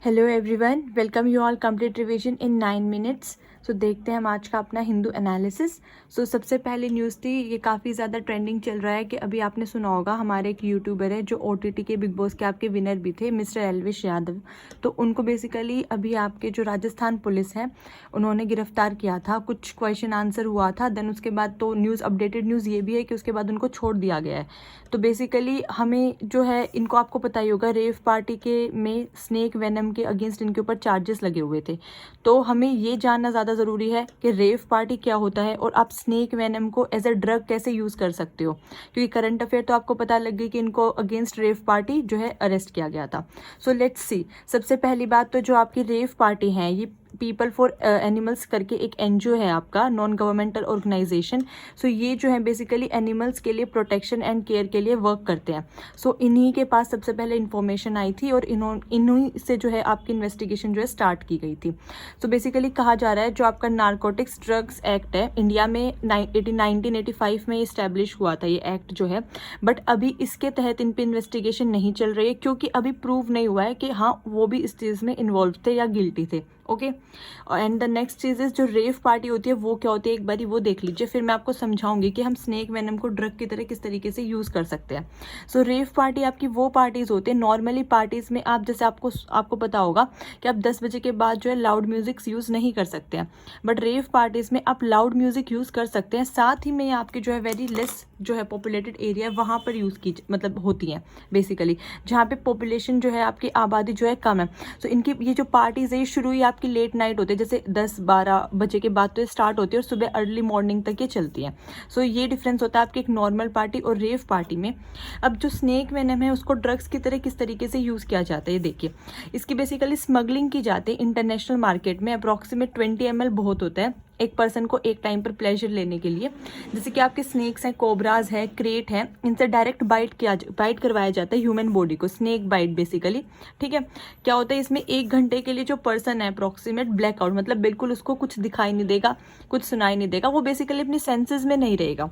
Hello everyone, welcome you all complete revision in 9 minutes. So देखते हैं हम आज का अपना हिंदू एनालिसिस। सो सबसे पहले न्यूज़ थी, ये काफ़ी ज़्यादा ट्रेंडिंग चल रहा है कि अभी आपने सुना होगा हमारे एक यूट्यूबर है जो OTT के बिग बॉस के आपके विनर भी थे, मिस्टर एल्विश यादव। तो उनको बेसिकली अभी आपके जो राजस्थान पुलिस है उन्होंने गिरफ्तार किया था। कुछ क्वेश्चन आंसर हुआ था, देन उसके बाद तो न्यूज़ अपडेटेड न्यूज़ ये भी है कि उसके बाद उनको छोड़ दिया गया है। तो बेसिकली हमें जो है, इनको आपको पता ही होगा, रेव पार्टी के में स्नेक वेनम के अगेंस्ट इनके ऊपर चार्जेस लगे हुए थे। तो हमें ये जानना ज़्यादा ज़रूरी है कि रेव पार्टी क्या होता है और आप स्नेक वेनम को एज अ ड्रग कैसे यूज़ कर सकते हो, क्योंकि करंट अफेयर तो आपको पता लग गई कि इनको अगेंस्ट रेव पार्टी जो है अरेस्ट किया गया था। So let's see. सबसे पहली बात तो जो आपकी रेव पार्टी है, ये पीपल फॉर एनिमल्स करके एक NGO है आपका, नॉन गवर्नमेंटल ऑर्गेनाइजेशन। सो ये जो है बेसिकली एनिमल्स के लिए प्रोटेक्शन एंड केयर के लिए वर्क करते हैं। सो इन्हीं के पास सबसे पहले इन्फॉर्मेशन आई थी और इन्हीं से जो है आपकी इन्वेस्टिगेशन जो है स्टार्ट की गई थी। सो बेसिकली कहा जा रहा है जो आपका नारकोटिक्स ड्रग्स एक्ट है इंडिया में 1985 में इस्टेब्लिश हुआ था ये एक्ट जो है, बट अभी इसके तहत इन पे इन्वेस्टिगेशन नहीं चल रही है क्योंकि अभी प्रूव नहीं हुआ है कि हाँ वो भी इस चीज़ में इन्वॉल्व थे या गिल्टी थे। Okay, and the next cheese is जो रेव पार्टी होती है वो क्या होती है, एक बारी वो देख लीजिए, फिर मैं आपको समझाऊंगी कि हम स्नेक वेनम को ड्रग की तरह किस तरीके से यूज़ कर सकते हैं। सो रेव पार्टी आपकी वो पार्टीज़ होती है, नॉर्मली पार्टीज़ में आप जैसे आपको पता होगा कि आप 10 बजे के बाद जो है लाउड म्यूजिक यूज़ नहीं कर सकते हैं, बट रेव पार्टीज़ में आप लाउड म्यूजिक यूज़ कर सकते हैं। साथ ही में आपके जो है वेरी लेस जो है पॉपुलेटेड एरिया वहाँ पर यूज़ की मतलब होती हैं बेसिकली, जहाँ पे पॉपुलेशन जो है आपकी आबादी जो है कम है। सो इनकी ये जो पार्टीज़ है ये शुरू ही आपकी लेट नाइट होती है, जैसे 10-12 बजे के बाद तो ये स्टार्ट होती है और सुबह अर्ली मॉर्निंग तक ये चलती है। सो ये डिफरेंस होता है आपकी एक नॉर्मल पार्टी और रेव पार्टी में। अब जो स्नेक वेनम है उसको ड्रग्स की तरह किस तरीके से यूज़ किया जाता है ये देखिए। इसकी बेसिकली स्मगलिंग की जाती है इंटरनेशनल मार्केट में। अप्रॉक्सीमेट 20 ml बहुत होता है एक पर्सन को एक टाइम पर प्लेजर लेने के लिए। जैसे कि आपके स्नेक्स हैं, कोबराज है, क्रेट है, इनसे डायरेक्ट बाइट करवाया जाता है ह्यूमन बॉडी को, स्नेक बाइट बेसिकली। ठीक है, क्या होता है इसमें 1 घंटे के लिए जो पर्सन है अप्रॉक्सीमेट ब्लैकआउट, मतलब बिल्कुल उसको कुछ दिखाई नहीं देगा, कुछ सुनाई नहीं देगा, वो बेसिकली अपनी सेंसेस में नहीं रहेगा।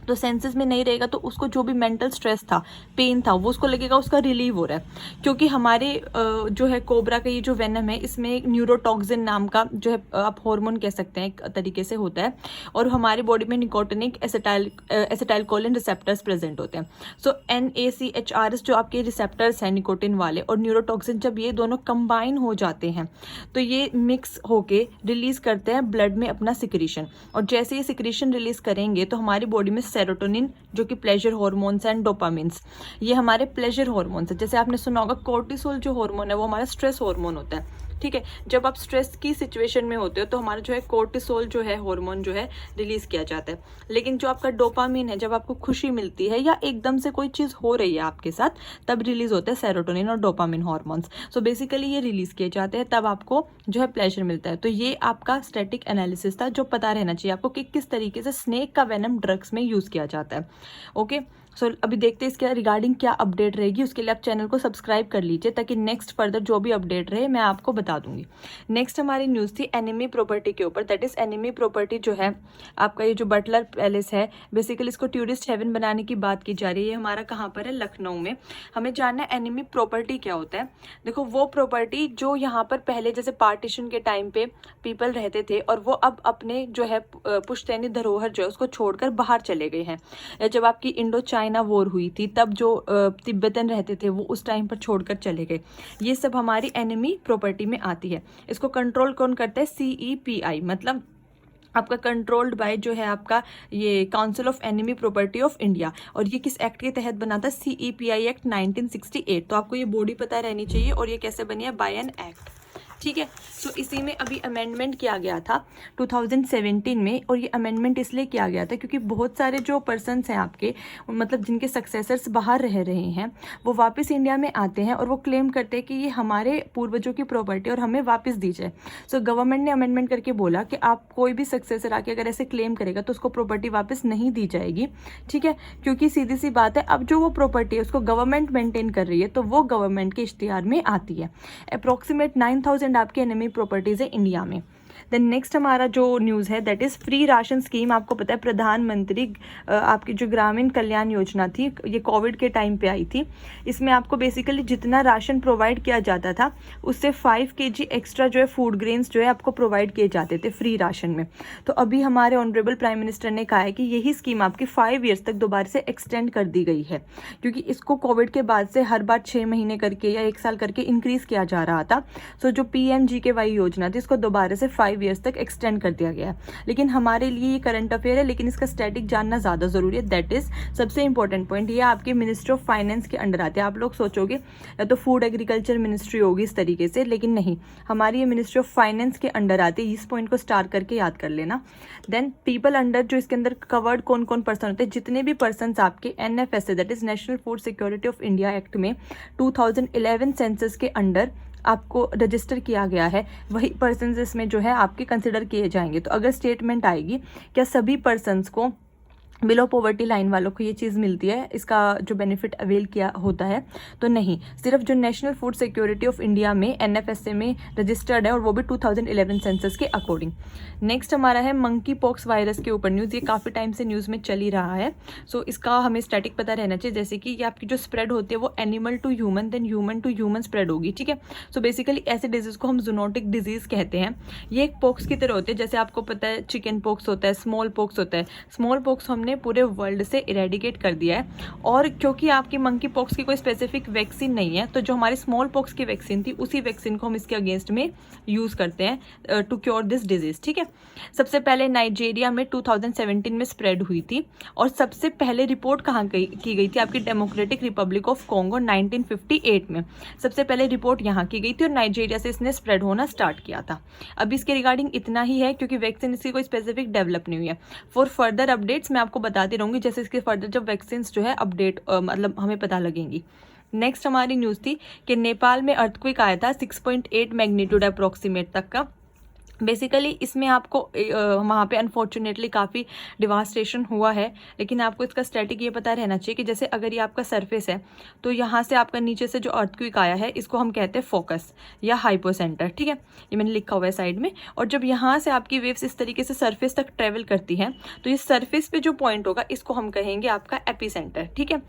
तो सेंसेस में नहीं रहेगा तो उसको जो भी मेंटल स्ट्रेस था, पेन था, वो उसको लगेगा उसका रिलीव हो रहा है। क्योंकि हमारे जो है कोबरा का ये जो वेनम है इसमें एक न्यूरोटॉक्सिन नाम का जो है आप हार्मोन कह सकते हैं एक तरीके से होता है, और हमारी बॉडी में निकोटिनिक एसिटाइलकोलिन रिसेप्टर्स प्रेजेंट होते हैं। सो NACHRS जो आपके रिसेप्टर्स हैं निकोटिन वाले और न्यूरोटॉक्सिन, जब ये दोनों कंबाइन हो जाते हैं तो ये मिक्स होके रिलीज करते हैं ब्लड में अपना सिक्रीशन, और जैसे ये सिक्रीशन रिलीज करेंगे तो हमारी बॉडी में सेरोटोनिन जो कि प्लेजर हार्मोन्स एंड डोपामिन्स, ये हमारे प्लेजर हार्मोन्स है। जैसे आपने सुना होगा कोर्टिसोल जो हार्मोन है वो हमारा स्ट्रेस हार्मोन होता है। ठीक है, जब आप स्ट्रेस की सिचुएशन में होते हो तो हमारा जो है कोर्टिसोल जो है हार्मोन जो है रिलीज किया जाता है। लेकिन जो आपका डोपामिन है, जब आपको खुशी मिलती है या एकदम से कोई चीज़ हो रही है आपके साथ, तब रिलीज होता है सेरोटोनिन और डोपामिन हार्मोन्स। सो बेसिकली ये रिलीज किए जाते हैं, तब आपको जो है प्लेजर मिलता है। तो ये आपका स्टैटिक एनालिसिस था जो पता रहना चाहिए आपको कि किस तरीके से स्नेक का वेनम ड्रग्स में यूज़ किया जाता है। ओके, सो अभी देखते हैं इसके रिगार्डिंग क्या अपडेट रहेगी। उसके लिए आप चैनल को सब्सक्राइब कर लीजिए ताकि नेक्स्ट फर्दर जो भी अपडेट रहे मैं आपको बता दूंगी। नेक्स्ट हमारी न्यूज़ थी एनिमी प्रॉपर्टी के ऊपर, दैट इज एनिमी प्रॉपर्टी जो है आपका ये जो बटलर पैलेस है, बेसिकली इसको टूरिस्ट हेवन बनाने की बात की जा रही है। ये हमारा कहाँ पर है, लखनऊ में। हमें जानना है एनिमी प्रॉपर्टी क्या होता है। देखो, वो प्रॉपर्टी जो यहाँ पर पहले जैसे पार्टीशन के टाइम पे पीपल रहते थे और वो अब अपने जो है पुश्तैनी धरोहर जो है उसको छोड़कर बाहर चले गए हैं। जब आपकी इंडो चाइना वॉर हुई थी तब जो तिब्बतन रहते थे वो उस टाइम पर छोड़कर चले गए। ये सब हमारी एनिमी प्रॉपर्टी में आती है। इसको कंट्रोल कौन करता है, CEPI, मतलब आपका कंट्रोल्ड बाय जो है आपका ये council of enemy property of India. और ये किस एक्ट के तहत बना था, CEPI एक्ट 1968। तो आपको ये बॉडी पता रहनी चाहिए और ये कैसे बनी है, बाय एन एक्ट। ठीक है, सो इसी में अभी अमेंडमेंट किया गया था 2017 में, और ये अमेंडमेंट इसलिए किया गया था क्योंकि बहुत सारे जो पर्सन्स हैं आपके, मतलब जिनके सक्सेसर्स बाहर रह रहे हैं, वो वापस इंडिया में आते हैं और वो क्लेम करते हैं कि ये हमारे पूर्वजों की प्रॉपर्टी और हमें वापस दी जाए। सो गवर्नमेंट ने अमेंडमेंट करके बोला कि आप कोई भी सक्सेसर आके अगर ऐसे क्लेम करेगा तो उसको प्रॉपर्टी वापस नहीं दी जाएगी। ठीक है, क्योंकि सीधी सी बात है, अब जो वो प्रॉपर्टी है उसको गवर्नमेंट मेंटेन कर रही है तो वो गवर्नमेंट के इश्तिहार में आती है। अप्रॉक्सीमेट 9,000 आपकी एनिमी प्रॉपर्टीज है इंडिया में। देन नेक्स्ट हमारा जो न्यूज़ है that is free ration scheme. आपको पता है प्रधानमंत्री आपकी जो ग्रामीण कल्याण योजना थी, ये कोविड के टाइम पे आई थी। इसमें आपको बेसिकली जितना राशन प्रोवाइड किया जाता था उससे 5 kg एक्स्ट्रा जो है फूड ग्रेन्स जो है आपको प्रोवाइड किए जाते थे फ्री राशन में। तो अभी हमारे ऑनरेबल प्राइम मिनिस्टर ने कहा है कि यही स्कीम आपकी 5 ईयर्स तक दोबारा से एक्सटेंड कर दी गई है, क्योंकि इसको कोविड के बाद से हर बार 6 महीने करके या 1 साल करके इंक्रीज़ किया जा रहा था। सो जो PMGKY योजना थी इसको दोबारा से 5 ईयर्स तक एक्सटेंड कर दिया गया है। लेकिन हमारे लिए ये करंट अफेयर है, लेकिन इसका स्टैटिक जानना ज़्यादा ज़रूरी है। दैट इज़ सबसे इंपॉर्टेंट पॉइंट, ये आपके मिनिस्ट्री ऑफ फाइनेंस के अंडर आते हैं। आप लोग सोचोगे या तो फूड एग्रीकल्चर मिनिस्ट्री होगी इस तरीके से, लेकिन नहीं, हमारी ये मिनिस्ट्री ऑफ फाइनेंस के अंडर आती है। इस पॉइंट को स्टार करके याद कर लेना। देन पीपल अंडर, जो इसके अंदर कवर्ड कौन कौन पर्सन होते हैं, जितने भी पर्सन आपके NFSA that is national food security of India act में 2011 सेंसस के अंडर आपको रजिस्टर किया गया है, वही पर्सन्स इसमें जो है आपके कंसिडर किए जाएंगे। तो अगर स्टेटमेंट आएगी क्या सभी पर्सन्स को, बिलो पॉवर्टी लाइन वालों को ये चीज़ मिलती है, इसका जो बेनिफिट अवेल किया होता है, तो नहीं, सिर्फ जो national food security of India में NFSA में रजिस्टर्ड है, और वो भी 2011 सेंसस के अकॉर्डिंग। नेक्स्ट हमारा है मंकी पॉक्स वायरस के ऊपर न्यूज़। ये काफ़ी टाइम से न्यूज़ में चल ही रहा है। सो इसका हमें स्टैटिक पता रहना चाहिए, जैसे कि ये आपकी जो स्प्रेड होती है वो animal to human then human to human spread होगी, ठीक है। सो बेसिकली ऐसे डिजीज़ को हम जूनोटिक डिजीज़ कहते हैं। ये एक पॉक्स की तरह होते हैं, जैसे आपको पता है चिकन पॉक्स होता है, स्मॉल पॉक्स होता है। स्मॉल पॉक्स हमने पूरे वर्ल्ड से इरेडिकेट कर दिया है, और क्योंकि आपकी मंकी पॉक्स की कोई स्पेसिफिक वैक्सीन नहीं है, तो जो हमारी स्मॉल पॉक्स की वैक्सीन थी उसी वैक्सीन को हम इसके अगेंस्ट में यूज़ करते हैं टू क्योर दिस डिजीज़, ठीक है। सबसे पहले नाइजीरिया में 2017 में स्प्रेड हुई थी, और सबसे पहले रिपोर्ट कहाँ की गई थी, आपकी डेमोक्रेटिक रिपब्लिक ऑफ कॉन्गो 1958 में सबसे पहले रिपोर्ट यहाँ की गई थी, और नाइजीरिया से इसने स्प्रेड होना स्टार्ट किया था। अब इसके रिगार्डिंग इतना ही है, क्योंकि वैक्सीन इसकी कोई स्पेसिफिक डेवलप नहीं हुई है। फॉर फर्दर अपडेट्स मैं आपको बताती रहूँगी, जैसे इसके फर्दर जब वैक्सीन जो है अपडेट मतलब हमें पता लगेंगी। नेक्स्ट हमारी न्यूज़ थी कि नेपाल में अर्थक्वेक आया था 6.8 मैग्नीट्यूड अप्रोक्सीमेट तक का। बेसिकली इसमें आपको वहाँ पे अनफॉर्चुनेटली काफ़ी डिवास्टेशन हुआ है, लेकिन आपको इसका स्टैटिक ये पता रहना चाहिए कि जैसे अगर ये आपका सरफेस है, तो यहाँ से आपका नीचे से जो अर्थक्वेक आया है इसको हम कहते हैं फोकस या हाइपोसेंटर, ठीक है। ये मैंने लिखा हुआ है साइड में। और जब यहाँ से आपकी वेव्स इस तरीके से सरफेस तक ट्रेवल करती हैं, तो इस सरफेस पे जो पॉइंट होगा इसको हम कहेंगे आपका एपिसेंटर, ठीक है।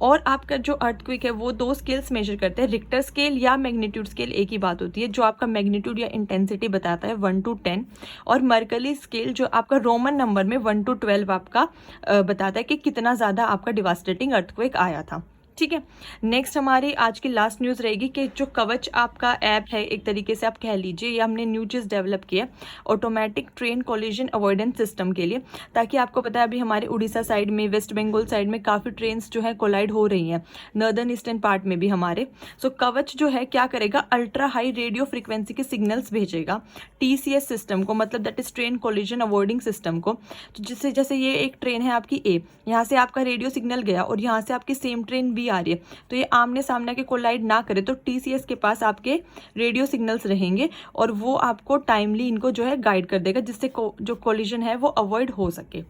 और आपका जो अर्थक्वेक है वो 2 स्केल्स मेजर करते हैं, रिक्टर स्केल या मैग्नीट्यूड स्केल एक ही बात होती है, जो आपका मैग्नीट्यूड या इंटेंसिटी बताता है 1 to 10, और मर्कली स्केल जो आपका रोमन नंबर में 1 to 12 आपका बताता है कि कितना ज़्यादा आपका डिवास्टेटिंग अर्थक्वेक आया था, ठीक है। नेक्स्ट हमारी आज की लास्ट न्यूज़ रहेगी कि जो कवच आपका ऐप है, एक तरीके से आप कह लीजिए, ये हमने न्यू चीज़ डेवलप किया automatic train collision avoidance system के लिए, ताकि आपको पता है अभी हमारे उड़ीसा साइड में, वेस्ट बंगाल साइड में काफ़ी ट्रेन्स जो है कोलाइड हो रही हैं, नॉर्दर्न ईस्टर्न पार्ट में भी हमारे। सो कवच जो है क्या करेगा, अल्ट्रा हाई रेडियो फ्रिक्वेंसी के सिग्नल्स भेजेगा TCS सिस्टम को, मतलब that is train collision avoiding system को। तो जिससे जैसे ये एक ट्रेन है आपकी A, यहाँ से आपका रेडियो सिग्नल गया और यहाँ से आपकी सेम ट्रेन B आ रही है, तो ये आमने सामने के कोलाइड ना करे, तो TCS के पास आपके रेडियो सिग्नल्स रहेंगे और वो आपको टाइमली इनको जो है गाइड कर देगा, जिससे जो कोलिजन है वो अवॉइड हो सके।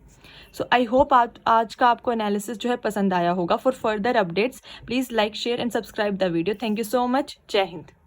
सो आई होप आज का आपको एनालिसिस जो है पसंद आया होगा। For further updates please like share and subscribe the video. Thank you so much. जय हिंद।